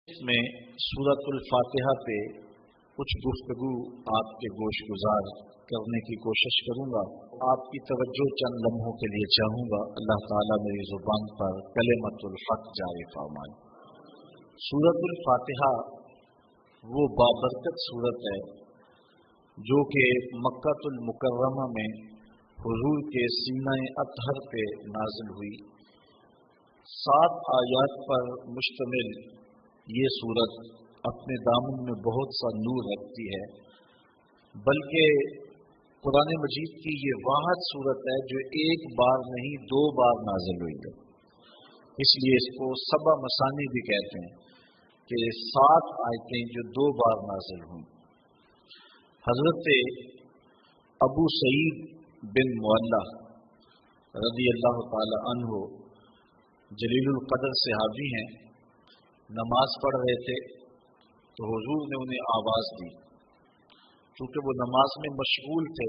میں سورۃ الفاتحہ پہ کچھ گفتگو آپ کے گوش گزار کرنے کی کوشش کروں گا. آپ کی توجہ چند لمحوں کے لیے چاہوں گا. اللہ تعالیٰ میری زبان پر کلمۃ الحق جاری فرمائے. سورۃ الفاتحہ وہ بابرکت سورت ہے جو کہ مکہ المکرمہ میں حضور کے سینہ اطہر پہ نازل ہوئی. 7 آیات پر مشتمل یہ سورت اپنے دامن میں بہت سا نور رکھتی ہے، بلکہ قرآن مجید کی یہ واحد سورت ہے جو ایک بار نہیں 2 بار نازل ہوئی ہے. اس لیے اس کو سبع مثانی بھی کہتے ہیں کہ 7 آیتیں جو 2 بار نازل ہوئیں. حضرت ابو سعید بن معلہ رضی اللہ تعالی عنہ جلیل القدر صحابی ہیں. نماز پڑھ رہے تھے تو حضور نے انہیں آواز دی. چونکہ وہ نماز میں مشغول تھے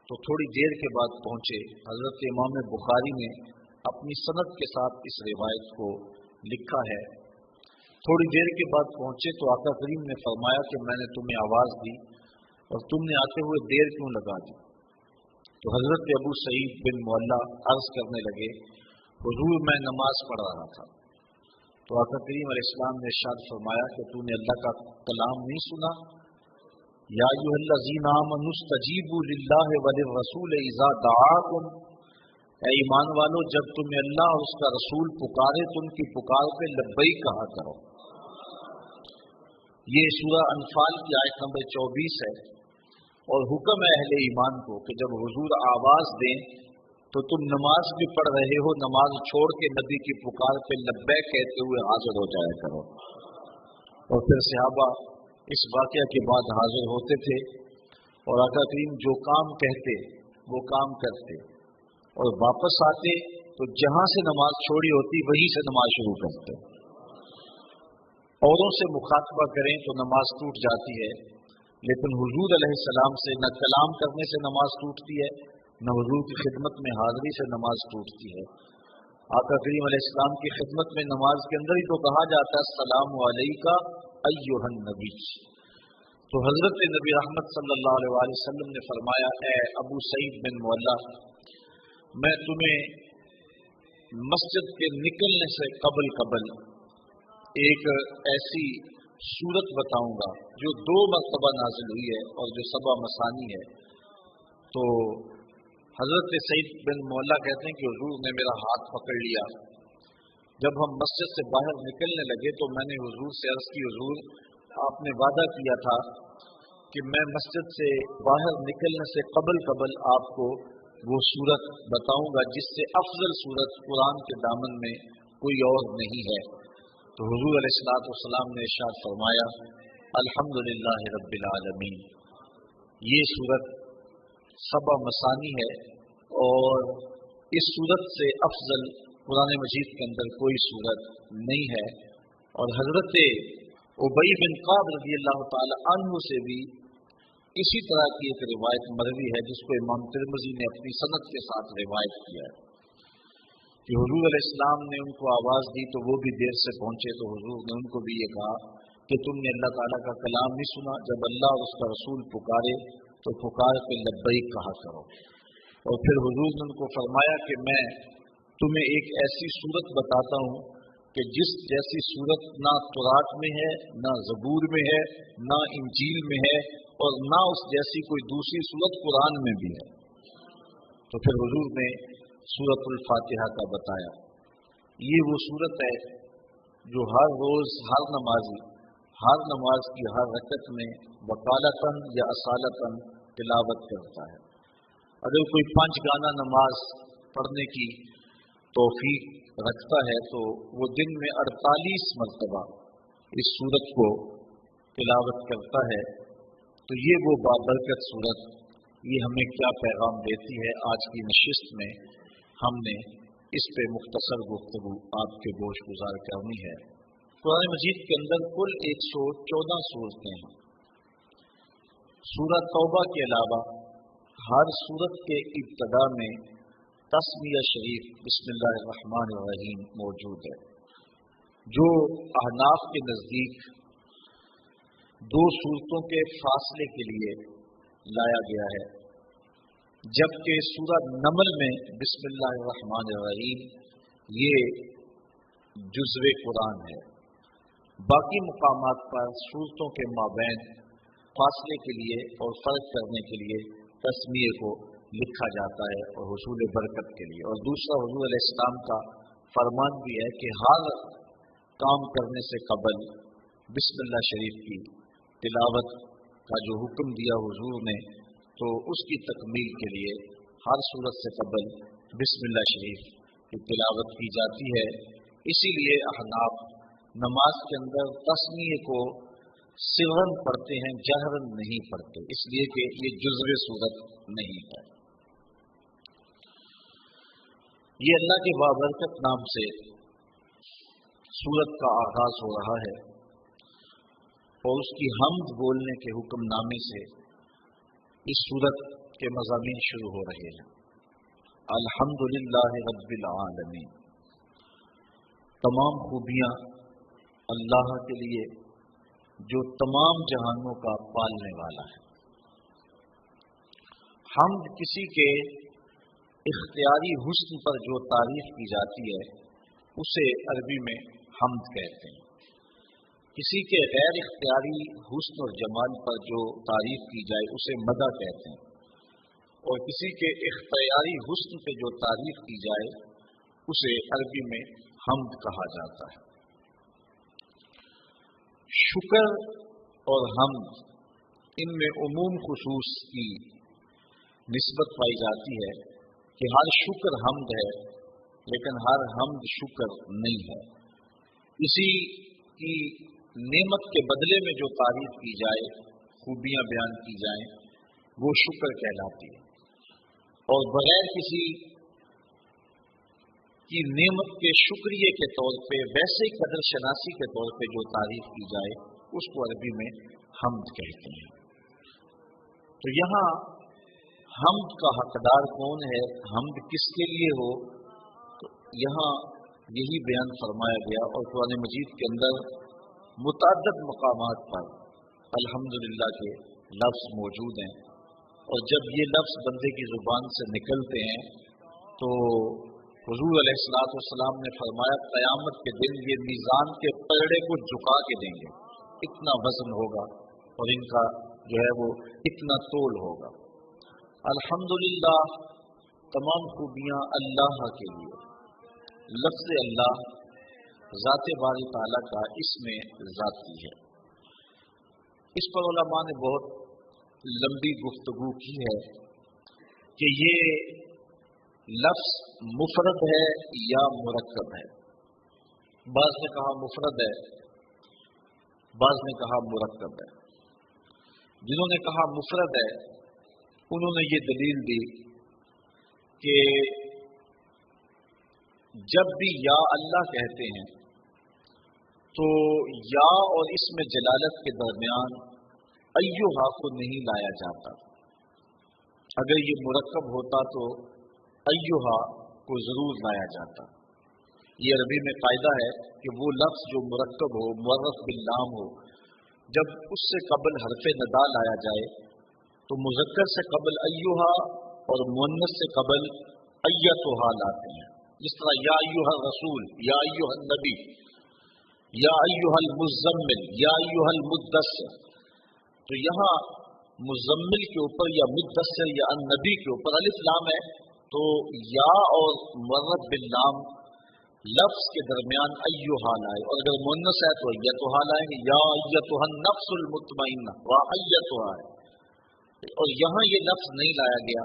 تو تھوڑی دیر کے بعد پہنچے. حضرت امام بخاری نے اپنی سند کے ساتھ اس روایت کو لکھا ہے. تھوڑی دیر کے بعد پہنچے تو آقا کریم نے فرمایا کہ میں نے تمہیں آواز دی اور تم نے آتے ہوئے دیر کیوں لگا دی؟ تو حضرت ابو سعید بن معلہ عرض کرنے لگے، حضور میں نماز پڑھ رہا تھا. تو آقا کریم علیہ السلام نے ارشاد فرمایا کہ تو نے اللہ کا کلام نہیں سنا؟ یا ایھا الذین آمنوا استجیبوا للہ وللرسول اذا دعاکم، اے ایمان والو جب تمہیں اللہ اور اس کا رسول پکارے تو ان کی پکار پہ لبیک کہا کرو. یہ سورہ انفال کی آیت نمبر 24 ہے. اور حکم ہے اہل ایمان کو کہ جب حضور آواز دیں تو تم نماز بھی پڑھ رہے ہو، نماز چھوڑ کے نبی کی پکار پہ لبیک کہتے ہوئے حاضر ہو جایا کرو. اور پھر صحابہ اس واقعہ کے بعد حاضر ہوتے تھے اور آقا کریم جو کام کہتے وہ کام کرتے اور واپس آتے تو جہاں سے نماز چھوڑی ہوتی وہیں سے نماز شروع کرتے. اوروں سے مخاطبہ کریں تو نماز ٹوٹ جاتی ہے، لیکن حضور علیہ السلام سے نہ کلام کرنے سے نماز ٹوٹتی ہے نہ حضور کی خدمت میں حاضری سے نماز ٹوٹتی ہے. آقا کریم علیہ السلام کی خدمت میں نماز کے اندر ہی تو کہا جاتا ہے السلام علیکہ ایھا النبی. تو حضرت نبی رحمت صلی اللہ علیہ وسلم نے فرمایا، اے ابو سعید بن معلہ میں تمہیں مسجد کے نکلنے سے قبل ایک ایسی سورت بتاؤں گا جو 2 مرتبہ نازل ہوئی ہے اور جو سبع مثانی ہے. تو حضرت سعید بن معلہ کہتے ہیں کہ حضور نے میرا ہاتھ پکڑ لیا. جب ہم مسجد سے باہر نکلنے لگے تو میں نے حضور سے عرض کی، حضور آپ نے وعدہ کیا تھا کہ میں مسجد سے باہر نکلنے سے قبل آپ کو وہ سورت بتاؤں گا جس سے افضل سورت قرآن کے دامن میں کوئی اور نہیں ہے. تو حضور علیہ الصلوۃ والسلام نے ارشاد فرمایا، الحمدللہ رب العالمین. یہ سورت سبع مثانی ہے اور اس سورت سے افضل قرآن مجید کے اندر کوئی سورت نہیں ہے. اور حضرت ابی بن کعب رضی اللہ تعالی عنہ سے بھی اسی طرح کی ایک روایت مروی ہے جس کو امام ترمذی نے اپنی سند کے ساتھ روایت کیا ہے کہ حضور علیہ السلام نے ان کو آواز دی تو وہ بھی دیر سے پہنچے. تو حضور نے ان کو بھی یہ کہا کہ تم نے اللہ تعالیٰ کا کلام نہیں سنا؟ جب اللہ اور اس کا رسول پکارے تو پکار پہ لبیک کہا کرو. اور پھر حضور نے ان کو فرمایا کہ میں تمہیں ایک ایسی سورت بتاتا ہوں کہ جس جیسی سورت نہ تورات میں ہے، نہ زبور میں ہے، نہ انجیل میں ہے اور نہ اس جیسی کوئی دوسری سورت قرآن میں بھی ہے. تو پھر حضور نے سورۃ الفاتحہ کا بتایا. یہ وہ سورت ہے جو ہر روز ہر نمازی ہر نماز کی ہر رکعت میں وقالتاً یا اصالتاً تلاوت کرتا ہے. اگر کوئی 5 گانا نماز پڑھنے کی توفیق رکھتا ہے تو وہ دن میں 48 مرتبہ اس سورت کو تلاوت کرتا ہے. تو یہ وہ بابرکت سورت یہ ہمیں کیا پیغام دیتی ہے. آج کی نشست میں ہم نے اس پہ مختصر گفتگو آپ کے گوش گزار کرنی ہے. قرآن مجید کے اندر کل 114 سورتیں ہیں. سورہ توبہ کے علاوہ ہر سورت کے ابتدا میں تسمیہ شریف بسم اللہ الرحمن الرحیم موجود ہے. جو احناف کے نزدیک دو صورتوں کے فاصلے کے لیے لایا گیا ہے، جبکہ سورہ نمل میں بسم اللہ الرحمن الرحیم یہ جزو قرآن ہے۔ باقی مقامات پر صورتوں کے مابین فاصلے کے لیے اور فرق کرنے کے لیے تسمیہ کو لکھا جاتا ہے اور حصول برکت کے لیے۔ اور دوسرا حضور علیہ السلام کا فرمان بھی ہے کہ ہر کام کرنے سے قبل بسم اللہ شریف کی تلاوت کا جو حکم دیا حضور نے، تو اس کی تکمیل کے لیے ہر صورت سے قبل بسم اللہ شریف کی تلاوت کی جاتی ہے۔ اسی لیے احناف نماز کے اندر تسمیہ کو سرن پڑھتے ہیں، جہرن نہیں پڑھتے، اس لیے کہ یہ جزو صورت نہیں ہے۔ یہ اللہ کے بابرکت نام سے سورت کا آغاز ہو رہا ہے اور اس کی حمد بولنے کے حکم نامے سے اس سورت کے مضامین شروع ہو رہے ہیں۔ الحمدللہ رب العالمین، تمام خوبیاں اللہ کے لیے جو تمام جہانوں کا پالنے والا ہے۔ حمد کسی کے اختیاری حسن پر جو تعریف کی جاتی ہے اسے عربی میں حمد کہتے ہیں۔ کسی کے غیر اختیاری حسن اور جمال پر جو تعریف کی جائے اسے مدح کہتے ہیں، اور کسی کے اختیاری حسن پہ جو تعریف کی جائے اسے عربی میں حمد کہا جاتا ہے۔ شکر اور حمد، ان میں عموم خصوص کی نسبت پائی جاتی ہے کہ ہر شکر حمد ہے لیکن ہر حمد شکر نہیں ہے۔ کسی کی نعمت کے بدلے میں جو تعریف کی جائے، خوبیاں بیان کی جائیں، وہ شکر کہلاتی ہے، اور بغیر کسی کی نعمت کے شکریہ کے طور پہ، ویسے قدر شناسی کے طور پہ جو تعریف کی جائے اس کو عربی میں حمد کہتے ہیں۔ تو یہاں حمد کا حقدار کون ہے، حمد کس کے لیے ہو، تو یہاں یہی بیان فرمایا گیا، اور قرآن مجید کے اندر متعدد مقامات پر الحمدللہ کے لفظ موجود ہیں، اور جب یہ لفظ بندے کی زبان سے نکلتے ہیں تو حضور علیہ السلام نے فرمایا قیامت کے دن یہ میزان کے پلڑے کو جھکا کے دیں گے، اتنا وزن ہوگا اور ان کا جو ہے وہ اتنا تول ہوگا۔ الحمدللہ، تمام خوبیاں اللہ کے لیے۔ لفظ اللہ ذات باری تعالیٰ کا اس میں ذاتی ہے۔ اس پر علماء نے بہت لمبی گفتگو کی ہے کہ یہ لفظ مفرد ہے یا مرکب ہے۔ بعض نے کہا مفرد ہے، بعض نے کہا مرکب ہے۔ جنہوں نے کہا مفرد ہے انہوں نے یہ دلیل دی کہ جب بھی یا اللہ کہتے ہیں تو یا اور اسم جلالت کے درمیان ایھا کو نہیں لایا جاتا۔ اگر یہ مرکب ہوتا تو ایھا کو ضرور لایا جاتا۔ یہ عربی میں قاعدہ ہے کہ وہ لفظ جو مرکب ہو، معرف باللام ہو، جب اس سے قبل حرف ندا لایا جائے تو مذکر سے قبل ایھا اور مؤنث سے قبل ایتھا لاتے ہیں۔ جس طرح یا ایھا الرسول، یا ایھا النبی، یا ایھا المزمل، یا ایھا المدثر، تو یہاں مزمل کے اوپر یا مدثر یا النبی کے اوپر الف لام ہے، تو یا اور معرف باللام لفظ کے درمیان ایھا لائے، اور اگر مؤنث ہے تو ایتھا لائیں گے، یا ایتھا النفس المطمئنہ، وا ایتھا ہے، اور یہاں یہ لفظ نہیں لایا گیا،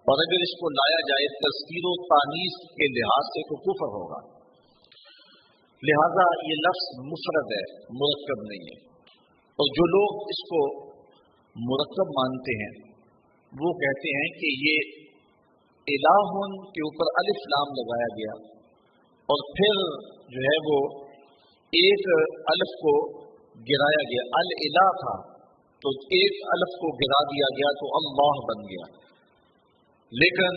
اور اگر اس کو لایا جائے تذکیر و تانیث کے لحاظ سے تو کفر ہوگا، لہذا یہ لفظ مفرد ہے، مرکب نہیں ہے۔ اور جو لوگ اس کو مرکب مانتے ہیں وہ کہتے ہیں کہ یہ الہن کے اوپر الف لام لگایا گیا اور پھر جو ہے وہ ایک الف کو گرایا گیا، الہ تھا تو ایک الف کو گرا دیا گیا تو اللہ بن گیا۔ لیکن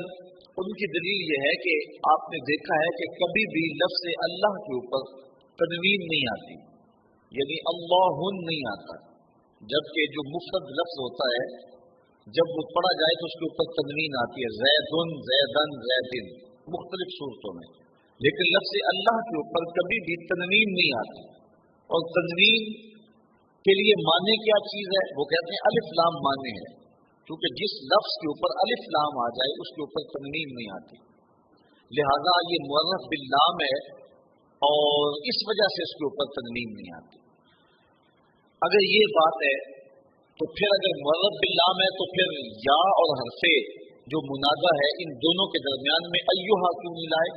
ان کی دلیل یہ ہے کہ آپ نے دیکھا ہے کہ کبھی بھی لفظ اللہ کے اوپر تنوین نہیں آتی، یعنی اللہن نہیں آتا، جبکہ جو مفرد لفظ ہوتا ہے جب وہ پڑھا جائے تو اس کے اوپر تنوین آتی ہے، زیدن، زیدن، زیدن، مختلف صورتوں میں، لیکن لفظ اللہ کے اوپر کبھی بھی تنوین نہیں آتی۔ اور تنوین کے لیے معنی کیا چیز ہے؟ وہ کہتے ہیں الف لام معنی ہے، کیونکہ جس لفظ کے اوپر الف لام آ جائے اس کے اوپر تنوین نہیں آتی، لہذا یہ معرف باللام ہے اور اس وجہ سے اس کے اوپر تنوین نہیں آتی۔ اگر یہ بات ہے تو پھر اگر معرف باللام ہے تو پھر یا اور حرف جو منادہ ہے ان دونوں کے درمیان میں ایھا کیوں نہیں لائے؟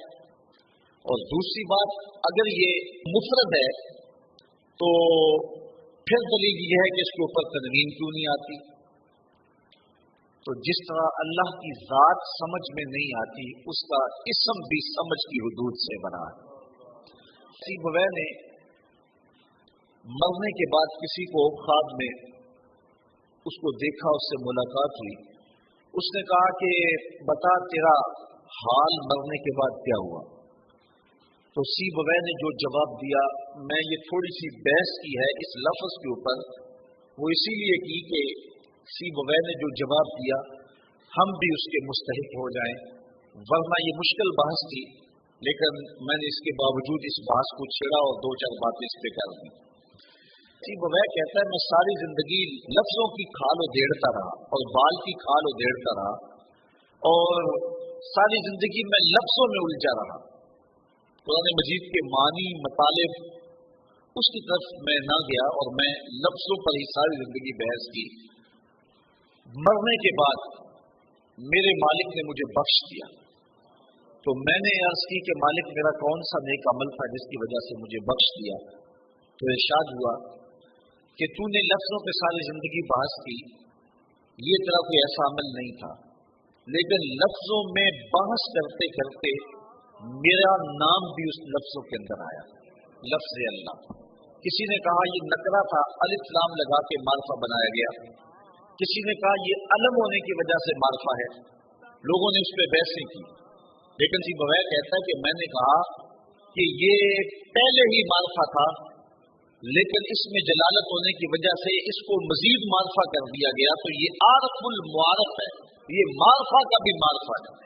اور دوسری بات، اگر یہ مفرد ہے تو پھر دلیل یہ ہے کہ اس کے اوپر تنوین کیوں نہیں آتی؟ تو جس طرح اللہ کی ذات سمجھ میں نہیں آتی، اس کا اسم بھی سمجھ کی حدود سے بنا ہے۔ سیبویہ نے مرنے کے بعد کسی کو خواب میں اس کو دیکھا، اس سے ملاقات ہوئی، اس نے کہا کہ بتا تیرا حال مرنے کے بعد کیا ہوا؟ تو سیبویہ نے جو جواب دیا، میں یہ تھوڑی سی بحث کی ہے اس لفظ کے اوپر، وہ اسی لیے کی کہ سیبویہ نے جو جواب دیا ہم بھی اس کے مستحق ہو جائیں، ورنہ یہ مشکل بحث تھی، لیکن میں نے اس کے باوجود اس بحث کو چھیڑا اور دو چار باتیں اس پہ کر دیں۔ سیبویہ کہتا ہے میں ساری زندگی لفظوں کی کھال ادھیڑتا رہا اور بال کی کھال ادھیڑتا رہا اور ساری زندگی میں لفظوں میں الجھا رہا، قرآن مجید کے معنی مطالب اس کی طرف میں نہ گیا اور میں لفظوں پر ہی ساری زندگی بحث کی۔ مرنے کے بعد میرے مالک نے مجھے بخش دیا، تو میں نے عرض کی کہ مالک میرا کون سا نیک عمل تھا جس کی وجہ سے مجھے بخش دیا؟ تو ارشاد ہوا کہ تو نے لفظوں پہ ساری زندگی بحث کی، یہ تیرا کوئی ایسا عمل نہیں تھا، لیکن لفظوں میں بحث کرتے کرتے میرا نام بھی اس لفظوں کے اندر آیا، لفظ اللہ۔ کسی نے کہا یہ نکرہ تھا، الف لام لگا کے معرفہ بنایا گیا، کسی نے کہا یہ علم ہونے کی وجہ سے معرفہ ہے، لوگوں نے اس پہ بحثیں کی، لیکن سیبویہ کہتا ہے کہ میں نے کہا کہ یہ پہلے ہی معرفہ تھا، لیکن اس میں جلالت ہونے کی وجہ سے اس کو مزید معرفہ کر دیا گیا، تو یہ عارف المعارف ہے، یہ معرفہ کا بھی معرفہ ہے۔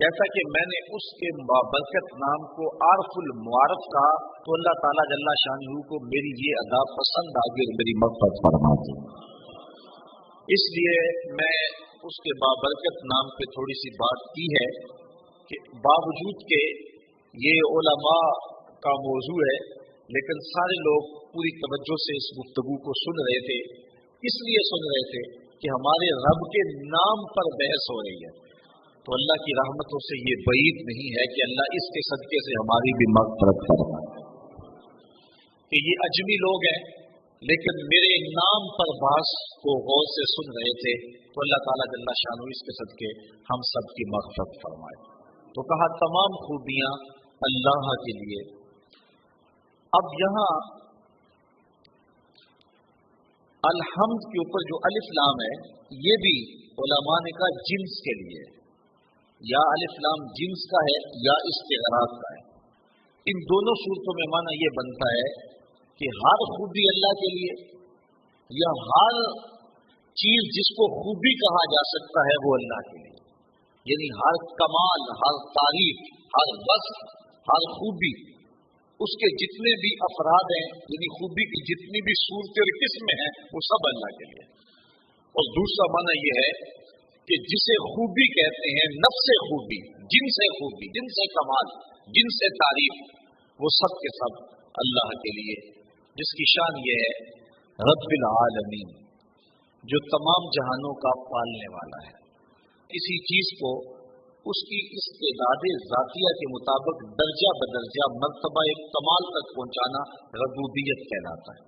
کہتا کہ میں نے اس کے بابرکت نام کو عارف المعارف کہا، تو اللہ تعالیٰ جل شانہ کو میری یہ ادا پسند آ گئی اور میری مغفرت فرما دی، اس لیے میں اس کے بابرکت نام پہ تھوڑی سی بات کی ہے کہ باوجود کہ یہ علماء کا موضوع ہے، لیکن سارے لوگ پوری توجہ سے اس گفتگو کو سن رہے تھے، اس لیے سن رہے تھے کہ ہمارے رب کے نام پر بحث ہو رہی ہے، تو اللہ کی رحمتوں سے یہ بعید نہیں ہے کہ اللہ اس کے صدقے سے ہماری بھی مغفرت فرمائے کہ یہ اجمی لوگ ہیں لیکن میرے نام پر بحث کو غور سے سن رہے تھے، تو اللہ تعالیٰ جل شانہ اس کے صدقے ہم سب کی مغفرت فرمائے۔ تو کہا تمام خوبیاں اللہ کے لیے۔ اب یہاں الحمد کے اوپر جو الف لام ہے یہ بھی علماء نے کہا جنس کے لیے، یا الف لام جنس کا ہے یا استغراق کا ہے۔ ان دونوں صورتوں میں معنی یہ بنتا ہے کہ ہر خوبی اللہ کے لیے، یا ہر چیز جس کو خوبی کہا جا سکتا ہے وہ اللہ کے لیے، یعنی ہر کمال، ہر تعریف، ہر وصف، ہر خوبی، اس کے جتنے بھی افراد ہیں، یعنی خوبی کی جتنی بھی صورتیں اور قسمیں ہیں وہ سب اللہ کے لیے۔ اور دوسرا معنی یہ ہے کہ جسے خوبی کہتے ہیں، نفس خوبی، جنس خوبی، جنس کمال، جنس تعریف، وہ سب کے سب اللہ کے لیے، جس کی شان یہ ہے رب العالمین، جو تمام جہانوں کا پالنے والا ہے۔ کسی چیز کو اس کی استعداد ذاتیہ کے مطابق درجہ بدرجہ مرتبہ ایک کمال تک پہنچانا ربوبیت کہلاتا ہے،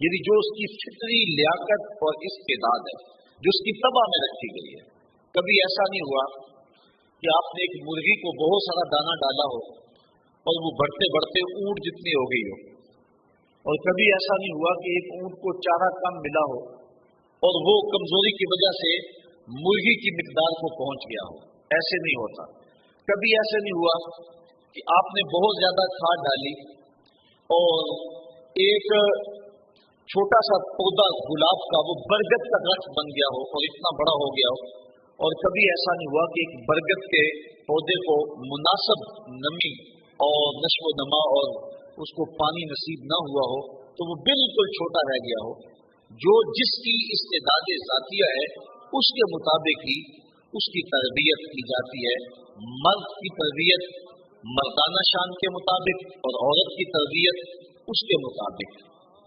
یعنی جو اس کی فطری لیاقت اور استعداد ہے، جو اس کی طبع میں رکھی گئی ہے۔ کبھی ایسا نہیں ہوا کہ آپ نے ایک مرغی کو بہت سارا دانہ ڈالا ہو اور وہ بڑھتے بڑھتے اونٹ جتنی ہو گئی ہو، اور کبھی ایسا نہیں ہوا کہ ایک اونٹ کو چارہ کم ملا ہو اور وہ کمزوری کی وجہ سے مرغی کی مقدار کو پہنچ گیا ہو، ایسے نہیں ہوتا۔ کبھی ایسے نہیں ہوا کہ آپ نے بہت زیادہ کھاد ڈالی اور ایک چھوٹا سا پودا گلاب کا وہ برگد کا درخت بن گیا ہو اور اتنا بڑا ہو گیا ہو، اور کبھی ایسا نہیں ہوا کہ ایک برگد کے پودے کو مناسب نمی اور نشو و نما اور اس کو پانی نصیب نہ ہوا ہو، تو وہ بالکل چھوٹا رہ گیا ہو. جو جس کی استعداد ذاتیہ ہے اس کے مطابق ہی اس کی تربیت کی جاتی ہے. مرد کی تربیت مردانہ شان کے مطابق اور عورت کی تربیت اس کے مطابق.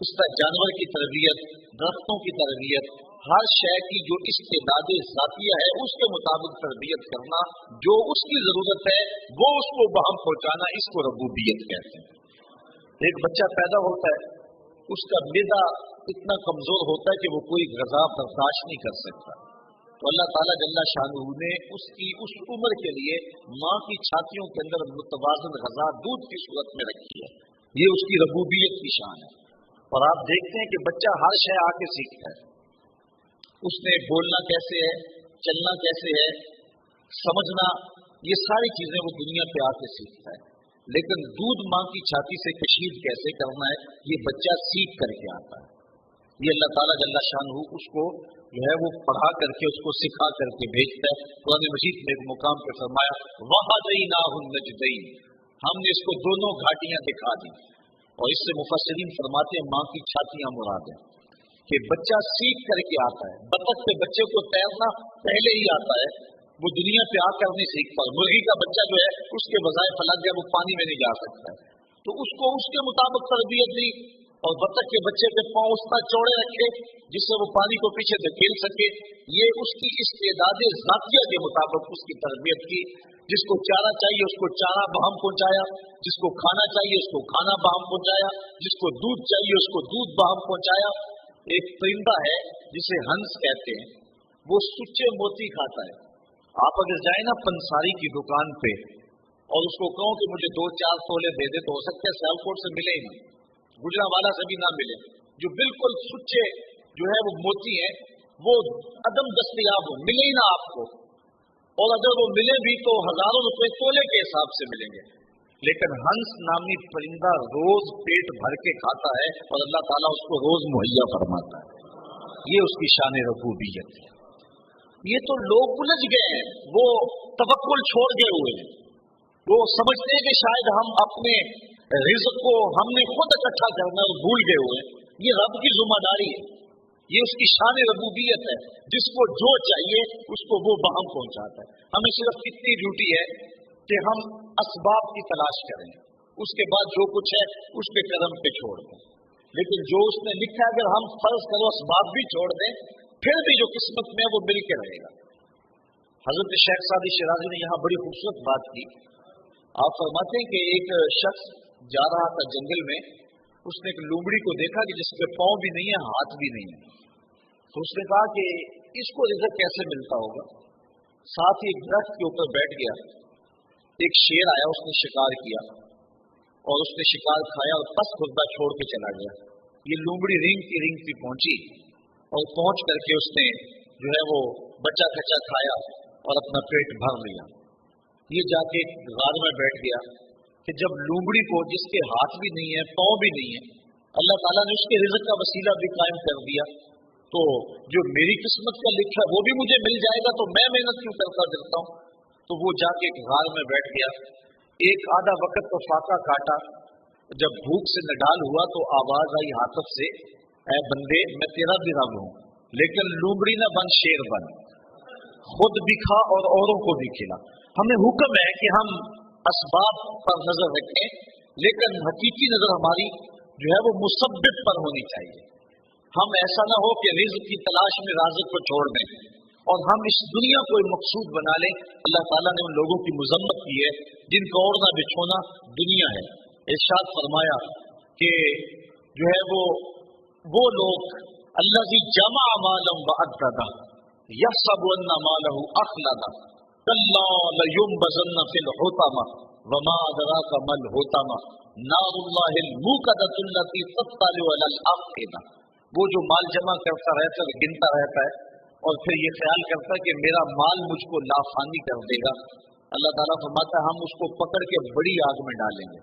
اس طرح جانور کی تربیت، درختوں کی تربیت، ہر شے کی جو استعداد ذاتیہ ہے اس کے مطابق تربیت کرنا، جو اس کی ضرورت ہے وہ اس کو بہم پہنچانا، اس کو ربوبیت کہتے ہیں. ایک بچہ پیدا ہوتا ہے، اس کا معدہ اتنا کمزور ہوتا ہے کہ وہ کوئی غذا برداشت نہیں کر سکتا، تو اللہ تعالیٰ جل شانہ نے اس کی اس عمر کے لیے ماں کی چھاتیوں کے اندر متوازن غذا دودھ کی صورت میں رکھی ہے. یہ اس کی ربوبیت کی شان ہے. اور آپ دیکھتے ہیں کہ بچہ ہر شے آ کے سیکھتا ہے. اس نے بولنا کیسے ہے، چلنا کیسے ہے، سمجھنا، یہ ساری چیزیں وہ دنیا پہ آ کے سیکھتا ہے. لیکن دودھ ماں کی چھاتی سے کشید کیسے کرنا ہے یہ بچہ سیکھ کر کے آتا ہے. یہ اللہ تعالیٰ جل شانہ اس کو جو ہے وہ پڑھا کر کے، اس کو سکھا کر کے بھیجتا ہے. قرآن مجید میں ایک مقام پہ فرمایا وَهَدَيْنَاهُ النَّجْدَيْنِ، ہم نے اس کو دونوں گھاٹیاں دکھا دی. اور اس سے مفسرین فرماتے ہیں ماں کی چھاتیاں مراد ہیں کہ بچہ سیکھ کر کے آتا ہے. بطخ کے بچے کو تیرنا پہلے ہی آتا ہے، وہ دنیا پہ آ کر نہیں سیکھتا. مرغی کا بچہ جو ہے اس کے وظائف الگ ہے، وہ پانی میں نہیں جا سکتا ہے، تو اس کو اس کے مطابق تربیت دی. اور بطخ کے بچے کے پاؤں اس طرح چوڑے رکھے جس سے وہ پانی کو پیچھے سے کھیل سکے. یہ اس کی استعداد ذاتیہ کے مطابق اس کی تربیت کی. جس کو چارہ چاہیے اس کو چارہ بہم پہنچایا، جس کو کھانا چاہیے اس کو کھانا بہم پہنچایا، جس کو دودھ چاہیے اس کو دودھ بہم پہنچایا. ایک پرندہ ہے جسے ہنس کہتے ہیں، وہ سچے موتی کھاتا ہے. آپ اگر جائیں نا پنساری کی دکان پہ اور اس کو کہو کہ مجھے 2-4 تولے دے دے، تو ہو سکتا ہے سیالکوٹ سے ملے ہی نہیں، گجرانوالہ سے بھی نہ ملے. جو بالکل سچے جو ہے وہ موتی ہیں وہ عدم دستیاب ہو، ملے ہی نہ آپ کو. اور اگر وہ ملے بھی تو ہزاروں روپے تولے کے حساب سے ملیں گے. لیکن ہنس نامی پرندہ روز پیٹ بھر کے کھاتا ہے اور اللہ تعالیٰ اس کو روز مہیا فرماتا ہے. یہ اس کی شان ربوبیت ہے. یہ تو لوگ الجھ گئے ہیں، وہ توکل چھوڑ گئے ہوئے ہیں. وہ سمجھتے ہیں کہ شاید ہم اپنے رزق کو ہم نے خود اکٹھا کرنا اور بھول گئے ہوئے ہیں. یہ رب کی ذمہ داری ہے، یہ اس کی شان ربوبیت ہے. جس کو جو چاہیے اس کو وہ بہم پہنچاتا ہے. ہمیں صرف اتنی ڈیوٹی ہے کہ ہم اسباب کی تلاش کریں، اس کے بعد جو کچھ ہے اس کے قدم پہ چھوڑ دیں. لیکن جو اس نے لکھا ہے اگر ہم فرض کرو اسباب بھی چھوڑ دیں پھر بھی جو قسمت میں ہے وہ مل کے رہے گا. حضرت شیخ سعدی شیرازی نے یہاں بڑی خوبصورت بات کی. آپ فرماتے ہیں کہ ایک شخص جا رہا تھا جنگل میں، اس نے ایک لومڑی کو دیکھا کہ جس کے پاؤں بھی نہیں ہے، ہاتھ بھی نہیں ہے. تو اس نے کہا کہ اس کو رزق کیسے ملتا ہوگا. ساتھ ہی ایک درخت کے اوپر بیٹھ گیا. ایک شیر آیا، اس نے شکار کیا اور اس نے شکار کھایا اور پس خردہ چھوڑ کے چلا گیا. یہ لومڑی رینگتی پہنچی اور پہنچ کر کے اس نے جو ہے وہ بچہ کچا کھایا اور اپنا پیٹ بھر لیا. یہ جا کے غار میں بیٹھ گیا کہ جب لومڑی کو جس کے ہاتھ بھی نہیں ہے، پاؤں بھی نہیں ہے، اللہ تعالیٰ نے اس کے رزق کا وسیلہ بھی قائم کر دیا، تو جو میری قسمت کا لکھا ہے وہ بھی مجھے مل جائے گا، تو میں محنت کیوں کرتا پھرتا ہوں. تو وہ جا کے غار میں بیٹھ گیا. ایک آدھا وقت تو فاقہ کاٹا. جب بھوک سے نڈال ہوا تو آواز آئی حاطب سے، اے بندے میں تیرا بھی رب ہوں، لیکن لومڑی نہ بن، شیر بن، خود بھی کھا اور اوروں کو بھی کھلا. ہمیں حکم ہے کہ ہم اسباب پر نظر رکھیں، لیکن حقیقی نظر ہماری جو ہے وہ مسبب پر ہونی چاہیے. ہم ایسا نہ ہو کہ رزق کی تلاش میں رازق کو چھوڑ دیں اور ہم اس دنیا کو ایک مقصود بنا لیں. اللہ تعالیٰ نے ان لوگوں کی مذمت کی ہے جن کا اوڑھنا بچھونا دنیا ہے. ارشاد فرمایا کہ جو ہے وہ لوگ الذی جمع مالا وعددا یحسب ان مالہ اخلدا کلا لینبذن فی الحطمہ وما ادراک ما الحطمہ نار اللہ الموقدۃ التی تطلع علی الافئدہ. وہ جو مال جمع کرتا رہتا ہے، گنتا رہتا ہے اور پھر یہ خیال کرتا ہے کہ میرا مال مجھ کو لافانی کر دے گا. اللہ تعالیٰ فرماتا ہے ہم اس کو پکڑ کے بڑی آگ میں ڈالیں گے.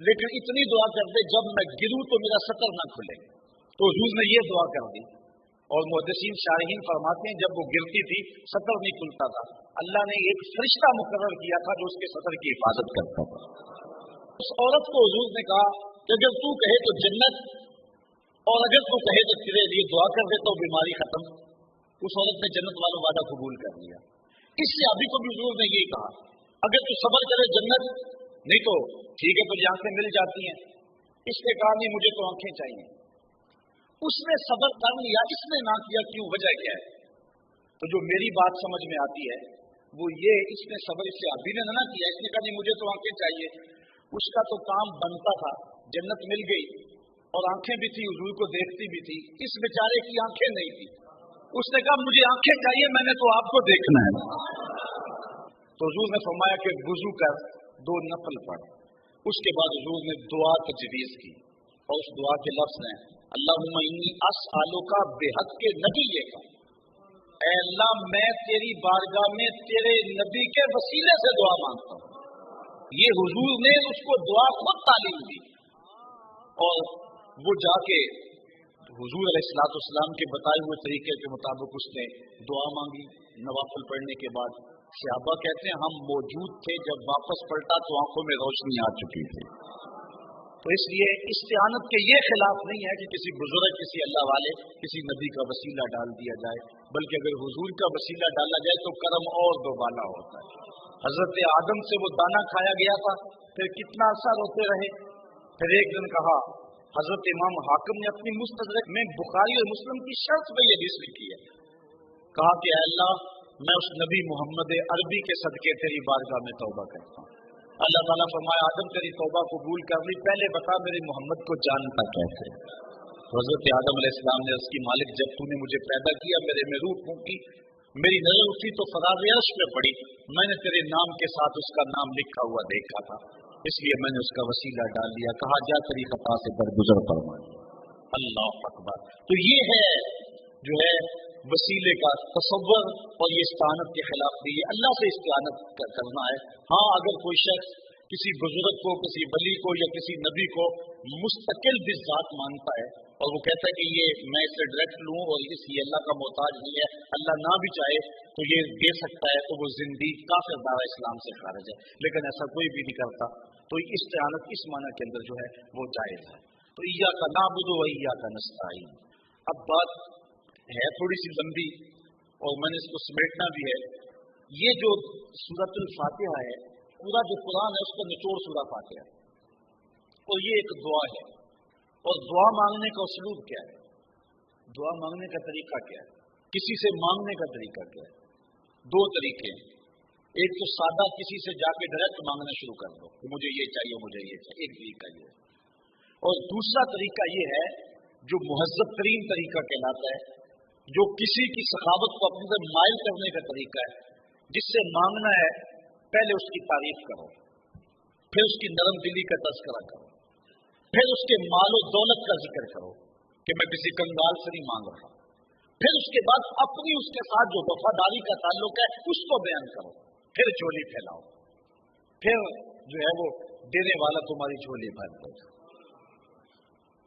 لیکن اتنی دعا کر دے جب میں گروں تو میرا سطر نہ کھلے. تو حضور نے یہ دعا کر دی. اور محدثین شارحین فرماتے ہیں جب وہ گرتی تھی سطر نہیں کھلتا تھا, اللہ نے ایک فرشتہ مقرر کیا تھا جو اس کے سطر کی حفاظت کرتا تھا. اس عورت کو حضور نے کہا کہ اگر تو کہے تو جنت, اور اگر تو کہے تو تیرے لیے دعا کر دیتا ہوں بیماری ختم. اس عورت نے جنت والوں وعدہ قبول کر لیا. اس سے ابھی کو بھی حضور نے یہی کہا اگر تو صبر کرے جنت, نہیں تو ٹھیک ہے تو آنکھیں مل جاتی ہیں. اس نے کہا نہیں مجھے تو آنکھیں چاہیے. اس نے صبر کر لیا, اس نے نہ کیا, کیوں, وجہ کیا ہے؟ تو جو میری بات سمجھ میں آتی ہے وہ یہ, اس نے صبر اس سے ابھی نے نہ کیا, اس نے کہا نہیں مجھے تو آنکھیں چاہیے. اس کا تو کام بنتا تھا, جنت مل گئی اور آنکھیں بھی تھی, حضور کو دیکھتی بھی تھی. اس بیچارے کی آنکھیں نہیں تھی. اس نے کہا مجھے آنکھیں چاہیے, میں نے تو آپ کو دیکھنا ہے. تو حضور نے فرمایا کہ وضو کر 2 نفل پڑھ. اس کے بعد حضور نے دعا تجویز کی اور اس دعا کے لفظ ہیں اللہم انی اسألک بحق نبی کا, اے اللہ میں تیری بارگاہ میں تیرے نبی کے وسیلے سے دعا مانگتا ہوں. یہ حضور نے اس کو دعا خود تعلیم دی اور وہ جا کے حضور علیہ السلام کے بتائے ہوئے طریقے کے مطابق اس نے دعا مانگی. نوافل پڑھنے کے بعد صحابہ کہتے ہیں ہم موجود تھے جب واپس پلٹا تو آنکھوں میں روشنی آ چکی تھی. تو اس لیے استعانت کے یہ خلاف نہیں ہے کہ کسی بزرگ, کسی اللہ والے, کسی نبی کا وسیلہ ڈال دیا جائے, بلکہ اگر حضور کا وسیلہ ڈالا جائے تو کرم اور دوبالا ہوتا ہے. حضرت آدم سے وہ دانہ کھایا گیا تھا, پھر کتنا عرصہ روتے رہے. پھر ایک دن کہا, حضرت امام حاکم نے اپنی مستدرک میں بخاری اور مسلم کی شرط پہ یہ حدیث لکھی ہے, کہا کہ اے اللہ میں اس نبی محمد عربی کے صدقے تیری بارگاہ میں توبہ کرتا ہوں. اللہ تعالیٰ فرمایا آدم تیری توبہ قبول کر لی, پہلے بتا میرے محمد کو جانتا کیسے. حضرت آدم علیہ السلام نے اس کی مالک جب تو نے مجھے پیدا کیا میرے میں روح پھونکی, میری نظر اٹھی تو فراز عرش میں پڑی, میں نے تیرے نام کے ساتھ اس کا نام لکھا ہوا دیکھا تھا, اس لیے میں نے اس کا وسیلہ ڈال دیا. کہا جا تیری خطا سے درگزر فرما. اللہ اکبر. تو یہ ہے جو ہے وسیلے کا تصور, اور یہ استعانت کے خلاف بھی, یہ اللہ سے استعانت کرنا ہے. ہاں اگر کوئی شخص کسی بزرگ کو, کسی ولی کو یا کسی نبی کو مستقل بذات مانتا ہے اور وہ کہتا ہے کہ یہ میں اس سے ڈائریکٹ لوں اور یہ اللہ کا محتاج نہیں ہے, اللہ نہ بھی چاہے تو یہ دے سکتا ہے, تو وہ زندگی کافر دار اسلام سے خارج ہے. لیکن ایسا کوئی بھی نہیں کرتا, تو استعانت اس معنی کے اندر جو ہے وہ جائز ہے. تو ایاک نعبد و ایاک نستعین. اب بات ہے تھوڑی سی لمبی اور میں نے اس کو سمیٹنا بھی ہے. یہ جو سورۃ الفاتحہ ہے, پورا جو قرآن ہے اس کا نچوڑ سورہ فاتحہ ہے, اور یہ ایک دعا ہے. اور دعا مانگنے کا اسلوب کیا ہے, دعا مانگنے کا طریقہ کیا ہے, کسی سے مانگنے کا طریقہ کیا ہے؟ 2 طریقے ہیں. ایک تو سادہ کسی سے جا کے ڈائریکٹ مانگنا شروع کر دو کہ مجھے یہ چاہیے, مجھے یہ چاہیے, ایک طریقہ یہ ہے. اور دوسرا طریقہ یہ ہے جو مہذب ترین طریقہ کہلاتا ہے, جو کسی کی سخاوت کو اپنے سے مائل کرنے کا طریقہ ہے. جس سے مانگنا ہے پہلے اس کی تعریف کرو, پھر اس کی نرم دلی کا تذکرہ کرو, پھر اس کے مال و دولت کا ذکر کرو کہ میں کسی کنگال سے نہیں مانگ رہا, پھر اس کے بعد اپنی اس کے ساتھ جو وفاداری کا تعلق ہے اس کو بیان کرو, پھر جھولی پھیلاؤ, پھر جو ہے وہ دینے والا تمہاری جھولی بھر دے.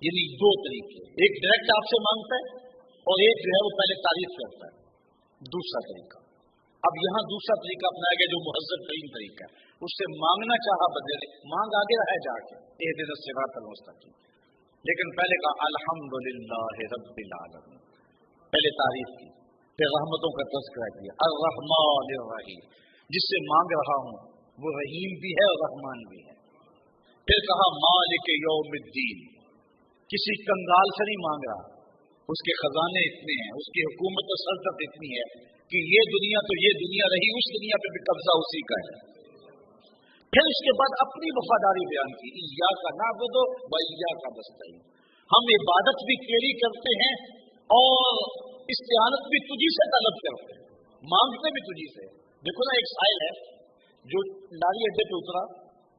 یعنی 2 طریقے, ایک ڈائریکٹ آپ سے مانگتا ہے اور ایک جو ہے وہ پہلے تعریف کرتا ہے. دوسرا طریقہ, اب یہاں دوسرا طریقہ اپنایا گیا جو مہذب ترین طریقہ ہے, اس سے مانگنا چاہا بدلے, مانگ آگے رہا جا کے اہدنا الصراط المستقیم, لیکن پہلے کہا الحمدللہ رب العالمین, پہلے تعریف کی, پھر رحمتوں کا تذکرہ کیا, الرحمن الرحیم, جس سے مانگ رہا ہوں وہ رحیم بھی ہے اور رحمان بھی ہے. پھر کہا مالک یوم الدین, کسی کنگال سے نہیں مانگ رہا, اس کے خزانے اتنے ہیں, اس کی حکومت و سلطنت اتنی ہے کہ یہ دنیا تو یہ دنیا رہی, اس دنیا پہ بھی قبضہ اسی کا ہے. پھر اس کے بعد اپنی وفاداری بیان کی, ایاک نعبد و ایاک نستعین, ہم عبادت بھی تیری کرتے ہیں اور استعانت بھی تجھی سے طلب کرتے ہیں, مانگتے بھی تجھی سے. دیکھو نا, ایک سائل ہے جو لاری اڈے پہ اترا,